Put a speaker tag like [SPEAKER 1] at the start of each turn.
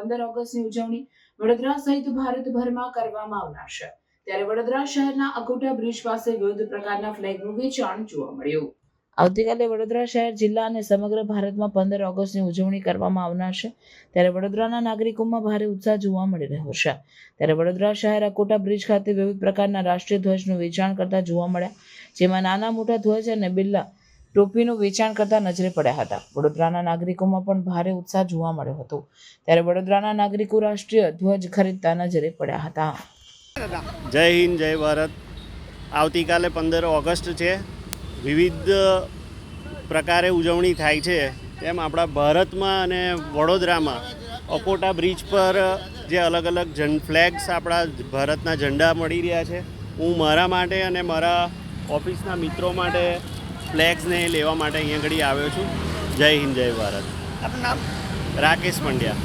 [SPEAKER 1] 15 ઓગસ્ટની ઉજવણી વડોદરા સહિત ભારતભરમાં કરવામાં આવનાર છે। ત્યારે વડોદરા શહેરના અકોટા બ્રિજ પાસે વિવિધ પ્રકારના ફ્લેગનું વેચાણ જોવા મળ્યું। આવતીકાલે વડોદરા શહેર, જિલ્લા અને સમગ્ર ભારતમાં 15 ઓગસ્ટની ઉજવણી કરવામાં આવનાર છે। ત્યારે વડોદરાના નાગરિકોમાં ભારે ઉત્સાહ જોવા મળી રહ્યો છે। ત્યારે વડોદરા શહેર અકોટા બ્રિજ ખાતે વિવિધ પ્રકારના રાષ્ટ્રીય ધ્વજનું વેચાણ કરતા જોવા મળ્યા, જેમાં નાના મોટા ધ્વજ અને બિલ્લા ટોપીનું વેચાણ કરતા નજરે પડ્યા હતા। વડોદરાના નાગરિકોમાં પણ ભારે ઉત્સાહ જોવા મળ્યો હતો। ત્યારે વડોદરાના નાગરિકો રાષ્ટ્રીય ધ્વજ ખરીદતા નજરે પડ્યા હતા।
[SPEAKER 2] જય હિન્દ, જય ભારત। આવતીકાલે 15 ઓગસ્ટ છે। વિવિધ પ્રકારે ઉજવણી થાય છે, તેમ આપણા ભારતમાં અને વડોદરામાં અકોટા બ્રિજ પર જે અલગ અલગ ફ્લેગ્સ આપણા ભારતના ઝંડા મળી રહ્યા છે। હું મારા માટે અને મારા ઓફિસના મિત્રો માટે ફ્લેગ્સને લેવા માટે અહીંયા આગળ આવ્યો છું। જય હિન્દ, જય ભારત।
[SPEAKER 3] આપનું નામ?
[SPEAKER 2] રાકેશ પંડ્યા।